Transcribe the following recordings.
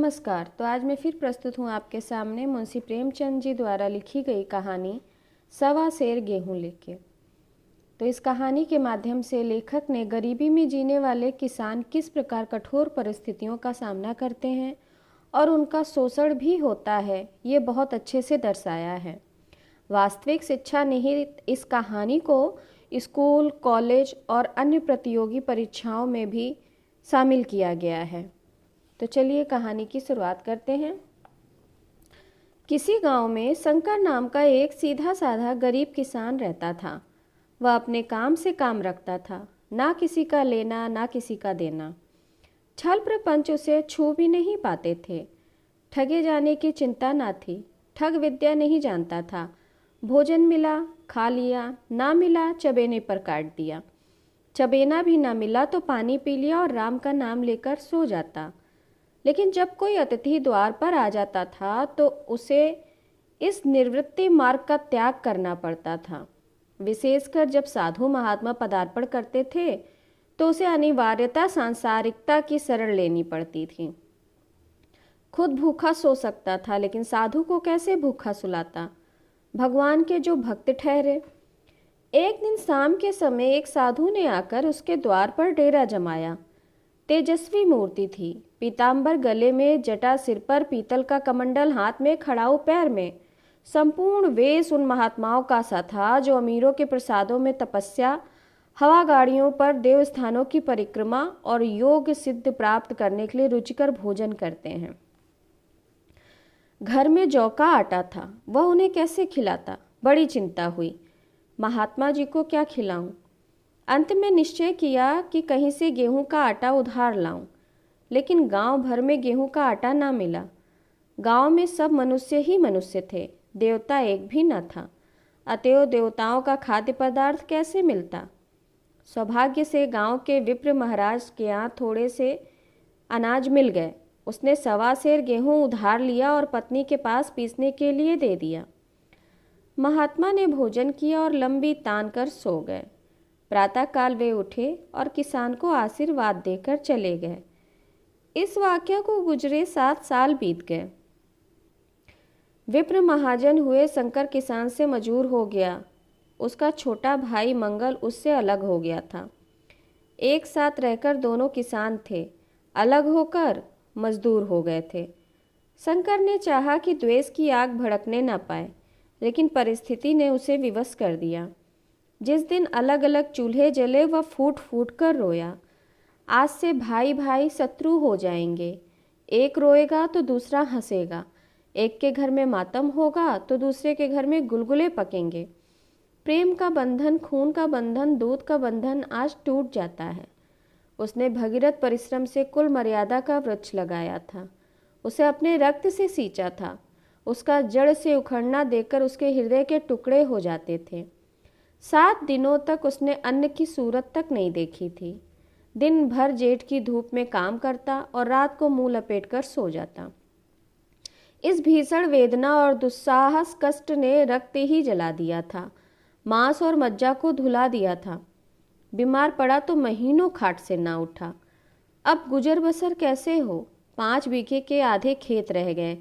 नमस्कार। तो आज मैं फिर प्रस्तुत हूँ आपके सामने मुंशी प्रेमचंद जी द्वारा लिखी गई कहानी सवा सेर गेहूँ लेके। तो इस कहानी के माध्यम से लेखक ने गरीबी में जीने वाले किसान किस प्रकार कठोर परिस्थितियों का सामना करते हैं और उनका शोषण भी होता है, ये बहुत अच्छे से दर्शाया है। वास्तविक शिक्षा निहित इस कहानी को स्कूल, कॉलेज और अन्य प्रतियोगी परीक्षाओं में भी शामिल किया गया है। तो चलिए कहानी की शुरुआत करते हैं। किसी गांव में शंकर नाम का एक सीधा साधा गरीब किसान रहता था। वह अपने काम से काम रखता था, ना किसी का लेना ना किसी का देना। छल प्रपंच उसे छू भी नहीं पाते थे। ठगे जाने की चिंता ना थी। ठग विद्या नहीं जानता था। भोजन मिला खा लिया, ना मिला चबेने पर काट दिया। चबेना भी ना मिला तो पानी पी लिया और राम का नाम लेकर सो जाता। लेकिन जब कोई अतिथि द्वार पर आ जाता था तो उसे इस निवृत्ति मार्ग का त्याग करना पड़ता था। विशेषकर जब साधु महात्मा पदार्पण करते थे तो उसे अनिवार्यता सांसारिकता की शरण लेनी पड़ती थी। खुद भूखा सो सकता था, लेकिन साधु को कैसे भूखा सुलाता? भगवान के जो भक्त ठहरे। एक दिन शाम के समय एक साधु ने आकर उसके द्वार पर डेरा जमाया। तेजस्वी मूर्ति थी, पीतांबर गले में, जटा सिर पर, पीतल का कमंडल हाथ में, खड़ाऊ पैर में। संपूर्ण वेश उन महात्माओं का सा था जो अमीरों के प्रसादों में तपस्या, हवा गाड़ियों पर देवस्थानों की परिक्रमा और योग सिद्ध प्राप्त करने के लिए रुचिकर भोजन करते हैं। घर में जौ का आटा था, वह उन्हें कैसे खिलाता? बड़ी चिंता हुई। महात्मा जी को क्या खिलाऊं? अंत में निश्चय किया कि कहीं से गेहूं का आटा उधार लाऊं, लेकिन गांव भर में गेहूं का आटा ना मिला। गांव में सब मनुष्य ही मनुष्य थे, देवता एक भी न था। अतएव देवताओं का खाद्य पदार्थ कैसे मिलता? सौभाग्य से गांव के विप्र महाराज के यहाँ थोड़े से अनाज मिल गए। उसने सवा सेर गेहूं उधार लिया और पत्नी के पास पीसने के लिए दे दिया। महात्मा ने भोजन किया और लंबी तान कर सो गए। प्रातःकाल वे उठे और किसान को आशीर्वाद देकर चले गए। इस वाक्य को गुजरे 7 साल बीत गए। विप्र महाजन हुए शंकर किसान से मजूर हो गया। उसका छोटा भाई मंगल उससे अलग हो गया था। एक साथ रहकर दोनों किसान थे, अलग होकर मजदूर हो गए थे। शंकर ने चाहा कि द्वेष की आग भड़कने न पाए, लेकिन परिस्थिति ने उसे विवश कर दिया। जिस दिन अलग अलग चूल्हे जले वह फूट फूट कर रोया। आज से भाई भाई शत्रु हो जाएंगे। एक रोएगा तो दूसरा हंसेगा। एक के घर में मातम होगा तो दूसरे के घर में गुलगुले पकेंगे। प्रेम का बंधन, खून का बंधन, दूध का बंधन आज टूट जाता है। उसने भगीरथ परिश्रम से कुल मर्यादा का वृक्ष लगाया था। उसे अपने रक्त से सींचा था। उसका जड़ से उखड़ना देकर उसके हृदय के टुकड़े हो जाते थे। 7 दिनों तक उसने अन्न की सूरत तक नहीं देखी थी। दिन भर जेठ की धूप में काम करता और रात को मुंह लपेटकर सो जाता। इस भीषण वेदना और दुस्साहस कष्ट ने रक्त ही जला दिया था, मांस और मज्जा को धुला दिया था। बीमार पड़ा तो महीनों खाट से ना उठा। अब गुजर बसर कैसे हो? 5 बीघे के आधे खेत रह गए,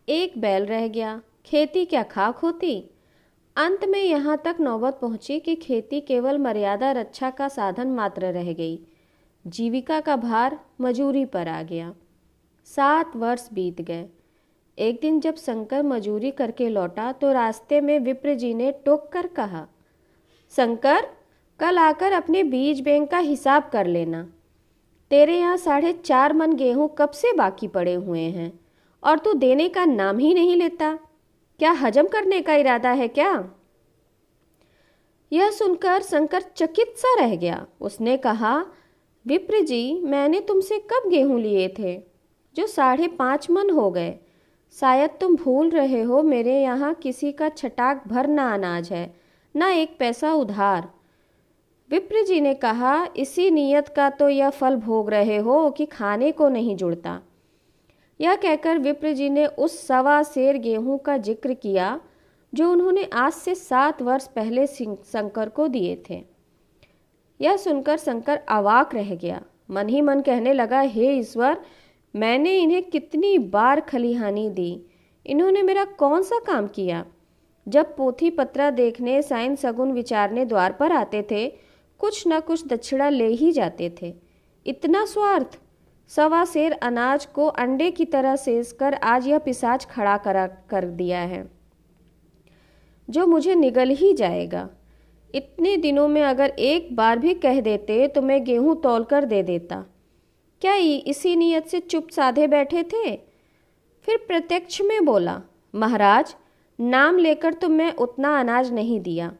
एक बैल रह गया। खेती क्या खाक होती? अंत में यहाँ तक नौबत पहुँची कि खेती केवल मर्यादा रक्षा का साधन मात्र रह गई। जीविका का भार मजूरी पर आ गया। 7 वर्ष बीत गए। एक दिन जब शंकर मजूरी करके लौटा तो रास्ते में विप्र जी ने टोक कर कहा, शंकर, कल आकर अपने बीज बैंक का हिसाब कर लेना। तेरे यहाँ 4.5 मन गेहूँ कब से बाकी पड़े हुए हैं और तू देने का नाम ही नहीं लेता। क्या हजम करने का इरादा है क्या? यह सुनकर शंकर चकित सा रह गया। उसने कहा, विप्र जी, मैंने तुमसे कब गेहूं लिए थे जो 5.5 मन हो गए? शायद तुम भूल रहे हो, मेरे यहाँ किसी का छटाक भर ना अनाज है, ना 1 पैसा उधार। विप्र जी ने कहा, इसी नियत का तो यह फल भोग रहे हो कि खाने को नहीं जुड़ता। यह कहकर विप्र जी ने उस सवा सेर गेहूं का जिक्र किया जो उन्होंने आज से 7 वर्ष पहले शंकर को दिए थे। यह सुनकर शंकर अवाक रह गया। मन ही मन कहने लगा, हे ईश्वर, मैंने इन्हें कितनी बार खलिहानी दी, इन्होंने मेरा कौन सा काम किया। जब पोथी पत्रा देखने, साइन सगुन विचारने द्वार पर आते थे, कुछ न कुछ दक्षिणा ले ही जाते थे। इतना स्वार्थ! 1.25 सेर अनाज को अंडे की तरह सेज कर आज यह पिशाच खड़ा कर दिया है, जो मुझे निगल ही जाएगा। इतने दिनों में अगर एक बार भी कह देते तो मैं गेहूं तौल कर दे देता। क्या इसी नियत से चुप साधे बैठे थे? फिर प्रत्यक्ष में बोला, महाराज, नाम लेकर तो मैं उतना अनाज नहीं दिया,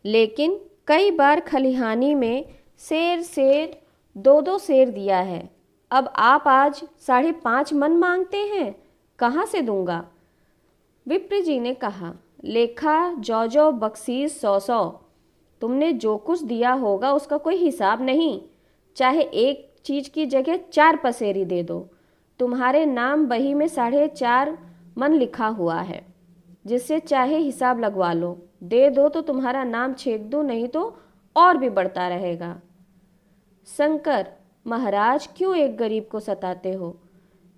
लेकिन कई बार खलिहानी में सेर 2-2 सेर दिया है। अब आप आज 5.5 मन मांगते हैं, कहाँ से दूंगा? विप्र जी ने कहा, लेखा जौ बख्शीश 100 तुमने जो कुछ दिया होगा उसका कोई हिसाब नहीं। चाहे एक चीज की जगह 4 पसेरी दे दो। तुम्हारे नाम बही में 4.5 मन लिखा हुआ है, जिससे चाहे हिसाब लगवा लो। दे दो तो तुम्हारा नाम छेक दो, नहीं तो और भी बढ़ता रहेगा। शंकर, महाराज क्यों एक गरीब को सताते हो?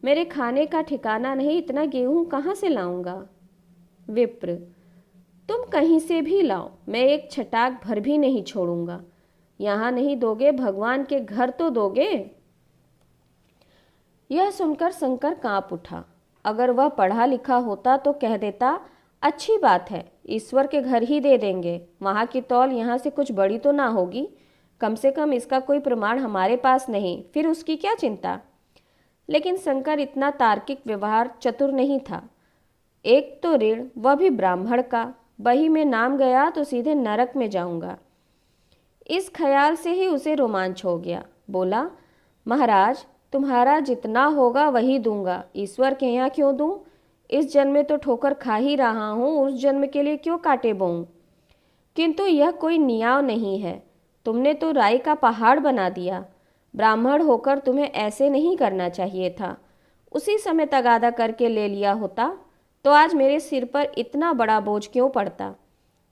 मेरे खाने का ठिकाना नहीं, इतना गेहूं कहाँ से लाऊंगा? विप्र, तुम कहीं से भी लाओ, मैं एक छटाक भर भी नहीं छोड़ूंगा। यहाँ नहीं दोगे, भगवान के घर तो दोगे। यह सुनकर शंकर कांप उठा। अगर वह पढ़ा लिखा होता तो कह देता, अच्छी बात है, ईश्वर के घर ही दे देंगे। वहाँ की तौल यहाँ से कुछ बड़ी तो ना होगी, कम से कम इसका कोई प्रमाण हमारे पास नहीं, फिर उसकी क्या चिंता। लेकिन शंकर इतना तार्किक व्यवहार चतुर नहीं था। एक तो ऋण, वह भी ब्राह्मण का, बही में नाम गया तो सीधे नरक में जाऊंगा। इस ख्याल से ही उसे रोमांच हो गया। बोला, महाराज, तुम्हारा जितना होगा वही दूंगा, ईश्वर के यहाँ क्यों दूं? इस जन्म में तो ठोकर खा ही रहा हूं, उस जन्म के लिए क्यों कांटे बोऊं? किंतु यह कोई न्याय नहीं है। तुमने तो राई का पहाड़ बना दिया। ब्राह्मण होकर तुम्हें ऐसे नहीं करना चाहिए था। उसी समय तगादा करके ले लिया होता तो आज मेरे सिर पर इतना बड़ा बोझ क्यों पड़ता।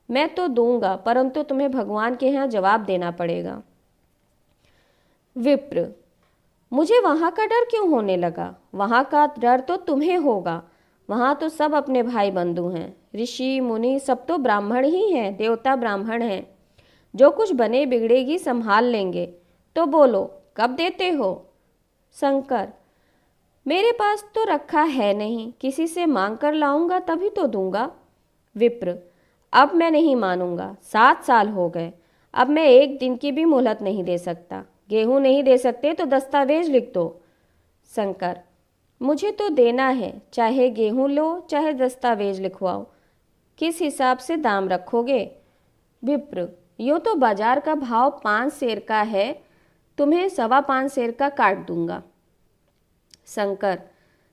मैं तो दूंगा, परंतु तुम्हें भगवान के यहाँ जवाब देना पड़ेगा। विप्र, मुझे वहां का डर क्यों होने लगा? वहां का डर तो तुम्हें होगा। वहां तो सब अपने भाई बंधु हैं, ऋषि मुनि सब तो ब्राह्मण ही हैं, देवता ब्राह्मण हैं। जो कुछ बने बिगड़ेगी संभाल लेंगे। तो बोलो, कब देते हो? शंकर, मेरे पास तो रखा है नहीं, किसी से मांग कर लाऊंगा तभी तो दूंगा। विप्र, अब मैं नहीं मानूंगा। 7 साल हो गए, अब मैं एक दिन की भी मोहलत नहीं दे सकता। गेहूं नहीं दे सकते तो दस्तावेज लिख दो। शंकर, मुझे तो देना है, चाहे गेहूं लो चाहे दस्तावेज लिखवाओ। किस हिसाब से दाम रखोगे? विप्र, यूँ तो बाजार का भाव 5 सेर का है, तुम्हें 5.25 सेर का काट दूंगा। शंकर,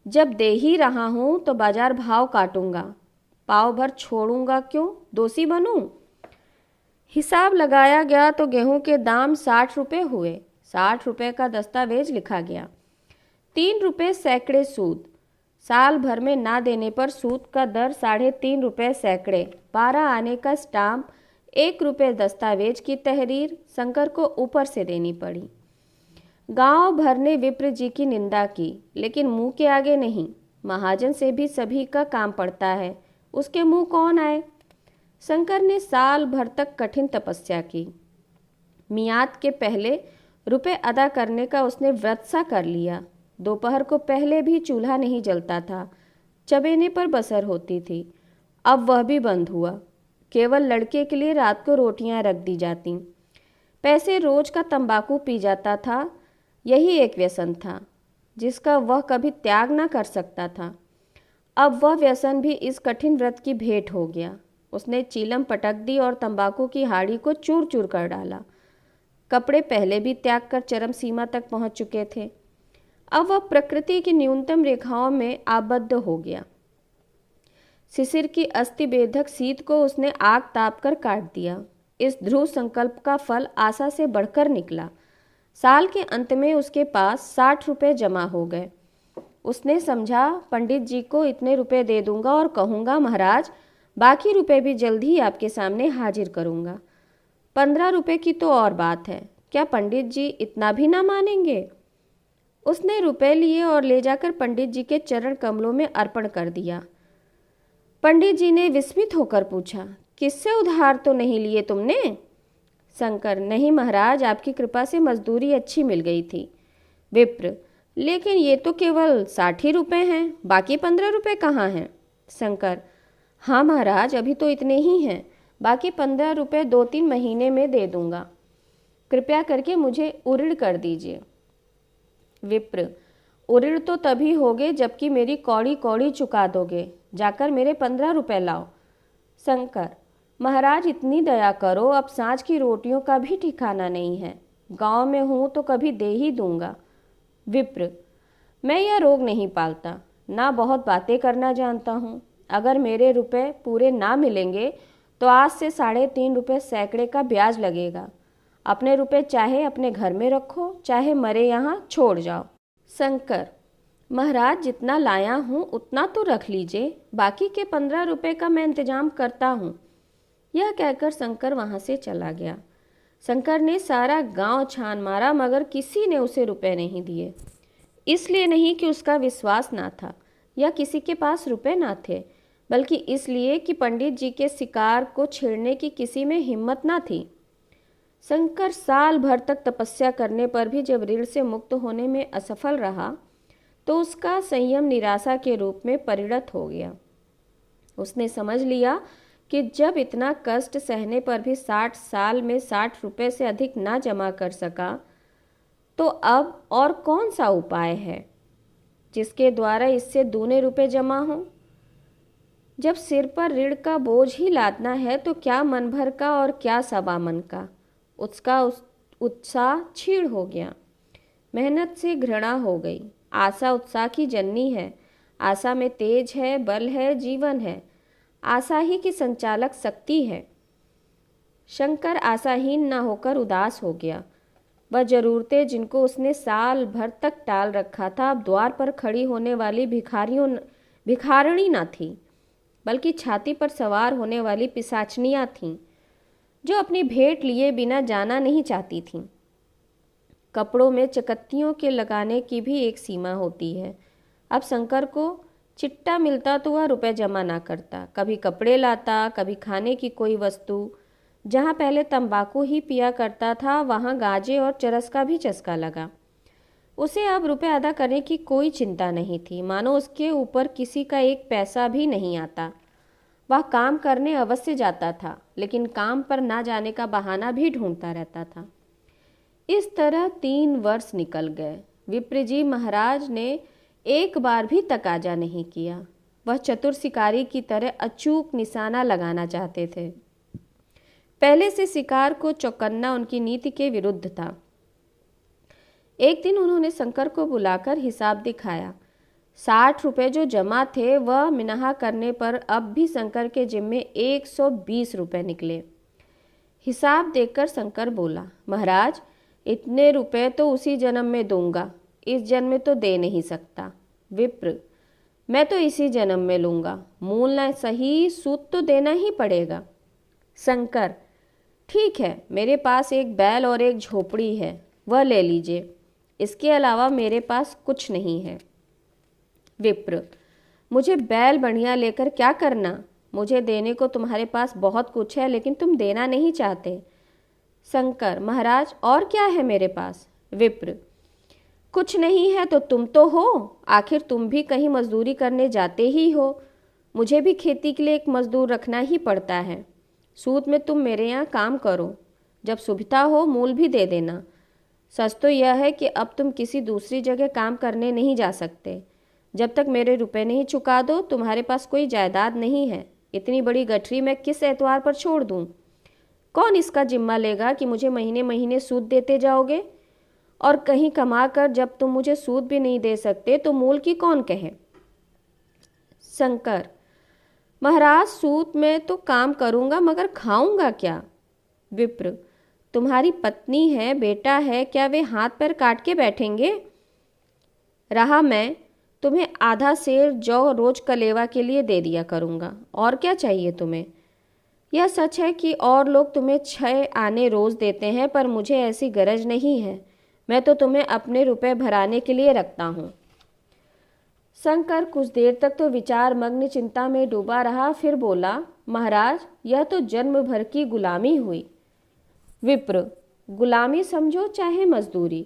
जब दे ही रहा हूं तो बाजार भाव काटूंगा, पाव भर छोड़ूंगा क्यों? दोषी बनूं? हिसाब लगाया गया तो गेहूं के दाम 60 रुपये हुए। 60 रुपये का दस्तावेज लिखा गया। 3 रुपये सैकड़े सूद। साल भर में ना देने पर सूद का दर 3.5 रुपये सैकड़े। 12 आने का स्टाम्प, 1 रुपये दस्तावेज की तहरीर शंकर को ऊपर से देनी पड़ी। गांव भर ने विप्र जी की निंदा की, लेकिन मुंह के आगे नहीं। महाजन से भी सभी का काम पड़ता है, उसके मुंह कौन आए? शंकर ने साल भर तक कठिन तपस्या की। मियाद के पहले रुपए अदा करने का उसने व्रत सा कर लिया। दोपहर को पहले भी चूल्हा नहीं जलता था, चबेने पर बसर होती थी। अब वह भी बंद हुआ। केवल लड़के के लिए रात को रोटियां रख दी जाती। पैसे रोज का तंबाकू पी जाता था। यही एक व्यसन था जिसका वह कभी त्याग न कर सकता था। अब वह व्यसन भी इस कठिन व्रत की भेंट हो गया। उसने चीलम पटक दी और तंबाकू की हाड़ी को चूर चूर कर डाला। कपड़े पहले भी त्याग कर चरम सीमा तक पहुंच चुके थे। अब वह प्रकृति की न्यूनतम रेखाओं में आबद्ध हो गया। शिशिर की अस्थिबेधक शीत को उसने आग ताप कर काट दिया। इस ध्रुव संकल्प का फल आशा से बढ़कर निकला। साल के अंत में उसके पास 60 रुपये जमा हो गए। उसने समझा, पंडित जी को इतने रुपए दे दूंगा और कहूँगा, महाराज बाकी रुपए भी जल्द ही आपके सामने हाजिर करूँगा। 15 रुपये की तो और बात है, क्या पंडित जी इतना भी ना मानेंगे? उसने रुपए लिए और ले जाकर पंडित जी के चरण कमलों में अर्पण कर दिया। पंडित जी ने विस्मित होकर पूछा, किससे उधार तो नहीं लिए तुमने? शंकर, नहीं महाराज, आपकी कृपा से मजदूरी अच्छी मिल गई थी। विप्र, लेकिन ये तो केवल 60 रुपये हैं, बाकी 15 रुपये कहाँ हैं? शंकर, हाँ महाराज, अभी तो इतने ही हैं, बाकी 15 रुपये 2-3 महीने में दे दूंगा। कृपया करके मुझे उऋण कर दीजिए। विप्र, उऋण तो तभी होगे जबकि मेरी कौड़ी कौड़ी चुका दोगे। जाकर मेरे 15 रुपये लाओ। शंकर, महाराज इतनी दया करो, अब सांझ की रोटियों का भी ठिकाना नहीं है। गांव में हूँ तो कभी दे ही दूंगा। विप्र, मैं यह रोग नहीं पालता, ना बहुत बातें करना जानता हूँ। अगर मेरे रुपए पूरे ना मिलेंगे तो आज से 3.5 रुपये सैकड़े का ब्याज लगेगा। अपने रुपए चाहे अपने घर में रखो, चाहे मरे यहाँ छोड़ जाओ। शंकर, महाराज जितना लाया हूँ उतना तो रख लीजिए, बाकी के 15 रुपये का मैं इंतजाम करता हूँ। यह कहकर शंकर वहाँ से चला गया। शंकर ने सारा गांव छान मारा मगर किसी ने उसे रुपए नहीं दिए। इसलिए नहीं कि उसका विश्वास ना था या किसी के पास रुपए ना थे, बल्कि इसलिए कि पंडित जी के शिकार को छेड़ने की किसी में हिम्मत ना थी। शंकर साल भर तक तपस्या करने पर भी जब ऋण से मुक्त होने में असफल रहा तो उसका संयम निराशा के रूप में परिणत हो गया। उसने समझ लिया कि जब इतना कष्ट सहने पर भी 60 साल में 60 रुपये से अधिक ना जमा कर सका तो अब और कौन सा उपाय है जिसके द्वारा इससे दूने रुपए जमा हों। जब सिर पर ऋण का बोझ ही लादना है तो क्या मन भर का और क्या सवा मन का। उसका उत्साह क्षीण हो गया। मेहनत से घृणा हो गई। आशा उत्साह की जननी है। आशा में तेज है, बल है, जीवन है। आशा ही की संचालक शक्ति है। शंकर आशाहीन न होकर उदास हो गया। वह जरूरतें जिनको उसने साल भर तक टाल रखा था अब द्वार पर खड़ी होने वाली भिखारिणी न थी, बल्कि छाती पर सवार होने वाली पिशाचनियाँ थीं जो अपनी भेंट लिए बिना जाना नहीं चाहती थीं। कपड़ों में चकत्तियों के लगाने की भी एक सीमा होती है। अब शंकर को चिट्टा मिलता तो वह रुपए जमा ना करता। कभी कपड़े लाता, कभी खाने की कोई वस्तु। जहाँ पहले तंबाकू ही पिया करता था वहाँ गांजे और चरस का भी चस्का लगा। उसे अब रुपए अदा करने की कोई चिंता नहीं थी, मानो उसके ऊपर किसी का एक पैसा भी नहीं आता। वह काम करने अवश्य जाता था, लेकिन काम पर ना जाने का बहाना भी ढूंढता रहता था। इस तरह 3 वर्ष निकल गए। विप्र महाराज ने एक बार भी तकाजा नहीं किया। वह चतुर शिकारी की तरह अचूक निशाना लगाना चाहते थे। पहले से शिकार को चौकन्ना उनकी नीति के विरुद्ध था। एक दिन उन्होंने शंकर को बुलाकर हिसाब दिखाया। 60 रुपये जो जमा थे वह मिनाहा करने पर अब भी शंकर के जिम्मे 120 रुपये निकले। हिसाब देखकर शंकर बोला, महाराज इतने रुपए तो उसी जन्म में दूंगा, इस जन्म में तो दे नहीं सकता। विप्र, मैं तो इसी जन्म में लूंगा, मूल न सही सूद तो देना ही पड़ेगा। शंकर, ठीक है, मेरे पास एक बैल और एक झोपड़ी है, वह ले लीजिए। इसके अलावा मेरे पास कुछ नहीं है। विप्र, मुझे बैल बढ़िया लेकर क्या करना? मुझे देने को तुम्हारे पास बहुत कुछ है, लेकिन तुम देना नहीं चाहते। शंकर, महाराज और क्या है मेरे पास? विप्र, कुछ नहीं है तो तुम तो हो, आखिर तुम भी कहीं मजदूरी करने जाते ही हो। मुझे भी खेती के लिए एक मजदूर रखना ही पड़ता है। सूद में तुम मेरे यहाँ काम करो, जब सुविधा हो मूल भी दे देना। सच तो यह है कि अब तुम किसी दूसरी जगह काम करने नहीं जा सकते। जब तक मेरे रुपए नहीं चुका दो तुम्हारे पास कोई जायदाद नहीं है। इतनी बड़ी गठरी मैं किस एतवार पर छोड़ दूँ? कौन इसका जिम्मा लेगा कि मुझे महीने महीने सूद देते जाओगे? और कहीं कमा कर जब तुम मुझे सूद भी नहीं दे सकते तो मूल की कौन कहे? शंकर, महाराज सूद में तो काम करूँगा मगर खाऊंगा क्या? विप्र, तुम्हारी पत्नी है, बेटा है, क्या वे हाथ पैर काट के बैठेंगे? रहा मैं, तुम्हें आधा सेर जौ रोज कलेवा के लिए दे दिया करूँगा, और क्या चाहिए तुम्हें? यह सच है कि और लोग तुम्हें 6 आने रोज देते हैं, पर मुझे ऐसी गरज नहीं है। मैं तो तुम्हें अपने रुपए भराने के लिए रखता हूँ। शंकर कुछ देर तक तो विचार मग्न चिंता में डूबा रहा, फिर बोला, महाराज, यह तो जन्म भर की गुलामी हुई। विप्र, गुलामी समझो चाहे मजदूरी,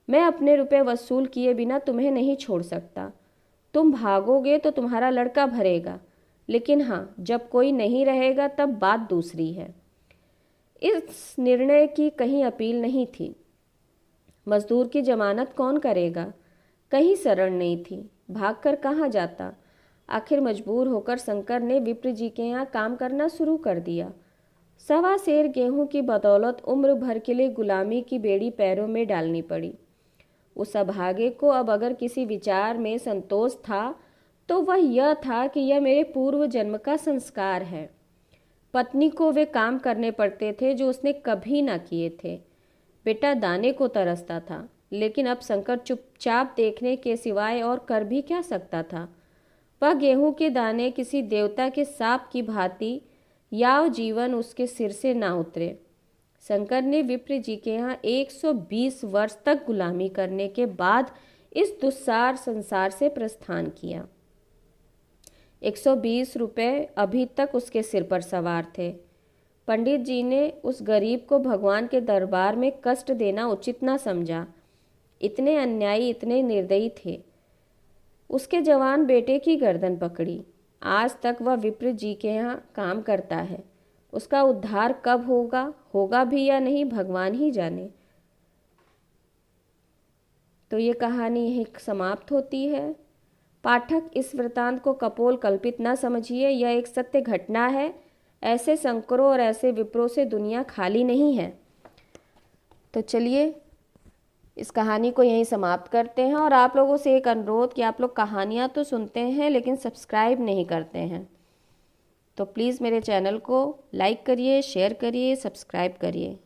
मैं अपने रुपए वसूल किए बिना तुम्हें नहीं छोड़ सकता। तुम भागोगे तो तुम्हारा लड़का भरेगा, लेकिन हाँ, जब कोई नहीं रहेगा तब बात दूसरी है। इस निर्णय की कहीं अपील नहीं थी। मजदूर की जमानत कौन करेगा? कहीं शरण नहीं थी, भागकर कहाँ जाता। आखिर मजबूर होकर शंकर ने विप्र जी के यहाँ काम करना शुरू कर दिया। 1.25 सेर गेहूं की बदौलत उम्र भर के लिए गुलामी की बेड़ी पैरों में डालनी पड़ी। उस अभागे को अब अगर किसी विचार में संतोष था तो वह यह था कि यह मेरे पूर्व जन्म का संस्कार है। पत्नी को वे काम करने पड़ते थे जो उसने कभी ना किए थे। बेटा दाने को तरसता था, लेकिन अब शंकर चुपचाप देखने के सिवाय और कर भी क्या सकता था। वह गेहूं के दाने किसी देवता के साप की भांति याव जीवन उसके सिर से ना उतरे। शंकर ने विप्र जी के यहाँ 120 वर्ष तक गुलामी करने के बाद इस दुस्सार संसार से प्रस्थान किया। 120 रुपए अभी तक उसके सिर पर सवार थे। पंडित जी ने उस गरीब को भगवान के दरबार में कष्ट देना उचित ना समझा। इतने अन्यायी, इतने निर्दयी थे। उसके जवान बेटे की गर्दन पकड़ी। आज तक वह विप्र जी के यहाँ काम करता है। उसका उद्धार कब होगा, होगा भी या नहीं, भगवान ही जाने। तो ये कहानी यहीं समाप्त होती है। पाठक इस वृतांत को कपोल कल्पित न समझिए, यह एक सत्य घटना है। ऐसे शंकरों और ऐसे विप्रों से दुनिया खाली नहीं है। तो चलिए इस कहानी को यहीं समाप्त करते हैं। और आप लोगों से एक अनुरोध कि आप लोग कहानियाँ तो सुनते हैं लेकिन सब्सक्राइब नहीं करते हैं, तो प्लीज़ मेरे चैनल को लाइक करिए, शेयर करिए, सब्सक्राइब करिए।